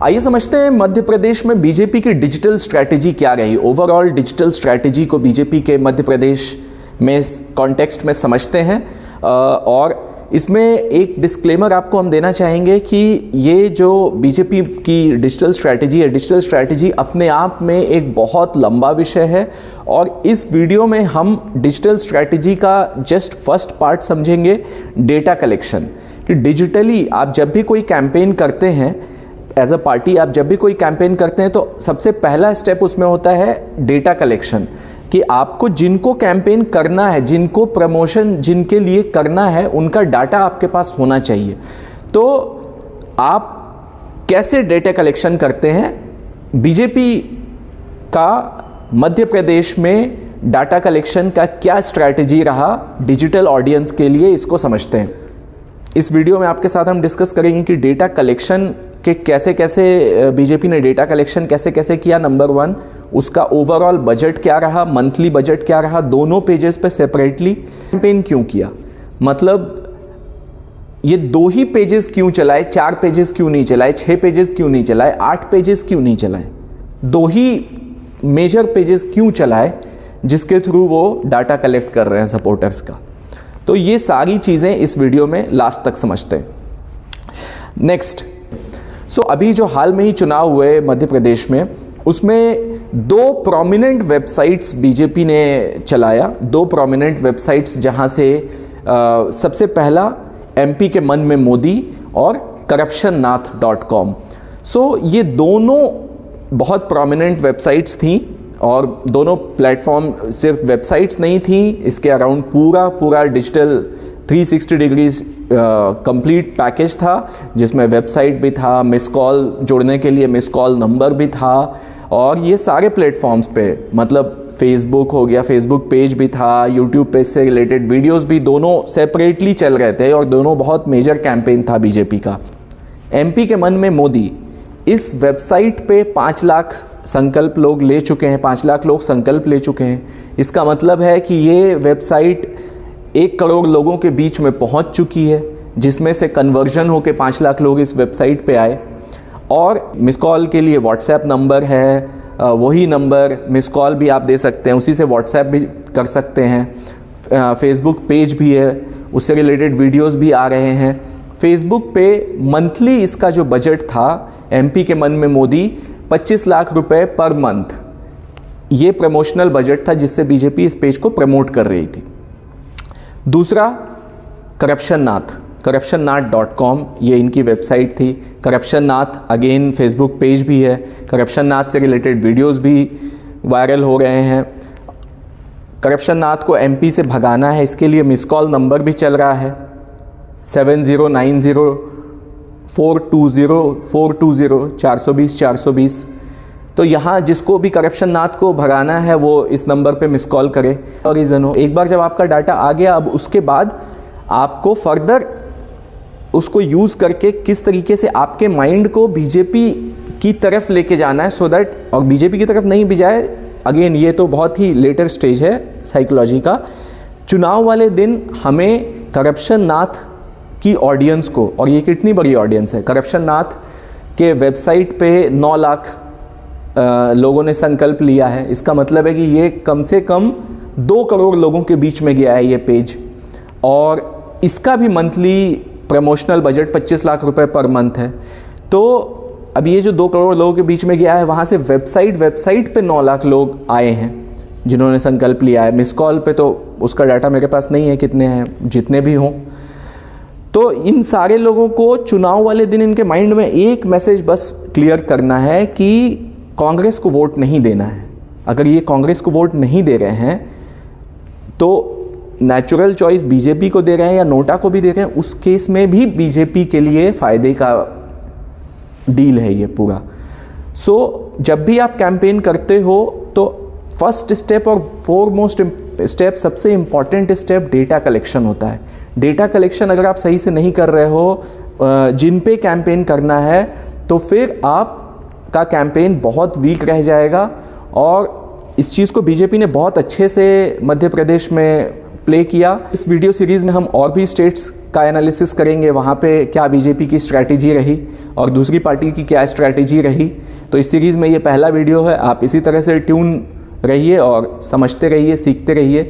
आइए समझते हैं मध्य प्रदेश में बीजेपी की डिजिटल स्ट्रैटेजी क्या रही। ओवरऑल डिजिटल स्ट्रैटेजी को बीजेपी के मध्य प्रदेश में कॉन्टेक्स्ट में समझते हैं और इसमें एक डिस्क्लेमर आपको हम देना चाहेंगे कि ये जो बीजेपी की डिजिटल स्ट्रैटेजी है, डिजिटल स्ट्रैटेजी अपने आप में एक बहुत लंबा विषय है और इस वीडियो में हम डिजिटल स्ट्रैटेजी का जस्ट फर्स्ट पार्ट समझेंगे, डेटा कलेक्शन। कि डिजिटली आप जब भी कोई कैंपेन करते हैं एज अ पार्टी, आप जब भी कोई कैंपेन करते हैं तो सबसे पहला स्टेप उसमें होता है डेटा कलेक्शन, कि आपको जिनको कैंपेन करना है, जिनको प्रमोशन जिनके लिए करना है, उनका डाटा आपके पास होना चाहिए। तो आप कैसे डेटा कलेक्शन करते हैं? बीजेपी का मध्य प्रदेश में डाटा कलेक्शन का क्या स्ट्रैटेजी रहा डिजिटल ऑडियंस के लिए, इसको समझते हैं। इस वीडियो में आपके साथ हम डिस्कस करेंगे कि डेटा कलेक्शन के कैसे कैसे बीजेपी ने डेटा कलेक्शन कैसे कैसे किया। नंबर 1, उसका ओवरऑल बजट क्या रहा, मंथली बजट क्या रहा, दोनों पेजेस पे सेपरेटली कैंपेन क्यों किया, मतलब ये 2 ही पेजेस क्यों चलाए, 4 पेजेस क्यों नहीं चलाए, 6 पेजेस क्यों नहीं चलाए, 8 पेजेस क्यों नहीं चलाए, 2 ही मेजर पेजेस क्यों चलाए जिसके थ्रू वो डाटा कलेक्ट कर रहे हैं सपोर्टर्स का। तो ये सारी चीज़ें इस वीडियो में लास्ट तक समझते हैं। नेक्स्ट, अभी जो हाल में ही चुनाव हुए मध्य प्रदेश में, उसमें 2 प्रोमिनेंट वेबसाइट्स बीजेपी ने चलाया। 2 प्रोमिनेंट वेबसाइट्स जहां से सबसे पहला एमपी के मन में मोदी और corruptionnath.com। ये दोनों बहुत प्रोमिनेंट वेबसाइट्स थी और दोनों प्लेटफॉर्म सिर्फ वेबसाइट्स नहीं थी, इसके अराउंड पूरा डिजिटल 360 डिग्रीज कंप्लीट पैकेज था, जिसमें वेबसाइट भी था, मिस कॉल जोड़ने के लिए मिस कॉल नंबर भी था, और ये सारे प्लेटफॉर्म्स पे, मतलब फेसबुक हो गया, फेसबुक पेज भी था, यूट्यूब पेज से रिलेटेड वीडियोस भी दोनों सेपरेटली चल रहे थे और दोनों बहुत मेजर कैंपेन था बीजेपी का। एमपी के मन में मोदी, इस वेबसाइट पे 5 लाख संकल्प लोग ले चुके हैं, 5 लाख लोग संकल्प ले चुके हैं। इसका मतलब है कि ये वेबसाइट 1 करोड़ लोगों के बीच में पहुंच चुकी है, जिसमें से कन्वर्जन होकर 5 लाख लोग इस वेबसाइट पे आए। और मिस कॉल के लिए व्हाट्सएप नंबर है, वही नंबर मिस कॉल भी आप दे सकते हैं, उसी से व्हाट्सएप भी कर सकते हैं। फेसबुक पेज भी है, उससे रिलेटेड वीडियोस भी आ रहे हैं। फेसबुक पे मंथली इसका जो बजट था एमपी के मन में मोदी, 25 लाख रुपए पर मंथ, ये प्रमोशनल बजट था जिससे बीजेपी इस पेज को प्रमोट कर रही थी। दूसरा, corruptionnath.com, ये इनकी वेबसाइट थी। करप्शननाथ अगेन फेसबुक पेज भी है, करप्शननाथ से रिलेटेड वीडियोस भी वायरल हो रहे हैं। करप्शननाथ को एमपी से भगाना है, इसके लिए मिस कॉल नंबर भी चल रहा है 7090420420 तो यहाँ जिसको भी करप्शननाथ को भगाना है वो इस नंबर पे मिस कॉल करे। और रीज़न हो, एक बार जब आपका डाटा आ गया, अब उसके बाद आपको फर्दर उसको यूज़ करके किस तरीके से आपके माइंड को बीजेपी की तरफ लेके जाना है, सो दैट, और बीजेपी की तरफ नहीं भी जाए, अगेन ये तो बहुत ही लेटर स्टेज है साइकोलॉजी का। चुनाव वाले दिन हमें करप्शननाथ की ऑडियंस को, और ये कितनी बड़ी ऑडियंस है, करप्शननाथ के वेबसाइट पे 9 लाख लोगों ने संकल्प लिया है। इसका मतलब है कि ये कम से कम 2 करोड़ लोगों के बीच में गया है ये पेज, और इसका भी मंथली प्रमोशनल बजट 25 लाख रुपए पर मंथ है। तो अब ये जो 2 करोड़ लोगों के बीच में गया है, वहाँ से वेबसाइट पे 9 लाख लोग आए हैं जिन्होंने संकल्प लिया है। मिस कॉल पे तो उसका डाटा मेरे पास नहीं है कितने हैं, जितने भी हों। तो इन सारे लोगों को चुनाव वाले दिन इनके माइंड में एक मैसेज बस क्लियर करना है कि कांग्रेस को वोट नहीं देना है। अगर ये कांग्रेस को वोट नहीं दे रहे हैं तो नेचुरल चॉइस बीजेपी को दे रहे हैं या नोटा को भी दे रहे हैं, उस केस में भी बीजेपी के लिए फ़ायदे का डील है ये पूरा। जब भी आप कैंपेन करते हो तो फर्स्ट स्टेप और फोरमोस्ट स्टेप, सबसे इम्पॉर्टेंट स्टेप डेटा कलेक्शन होता है। डेटा कलेक्शन अगर आप सही से नहीं कर रहे हो, जिन पे कैंपेन करना है, तो फिर आप का कैंपेन बहुत वीक रह जाएगा। और इस चीज़ को बीजेपी ने बहुत अच्छे से मध्य प्रदेश में प्ले किया। इस वीडियो सीरीज़ में हम और भी स्टेट्स का एनालिसिस करेंगे, वहाँ पे क्या बीजेपी की स्ट्रैटेजी रही और दूसरी पार्टी की क्या स्ट्रैटेजी रही। तो इस सीरीज़ में ये पहला वीडियो है। आप इसी तरह से ट्यून रहिए और समझते रहिए, सीखते रहिए।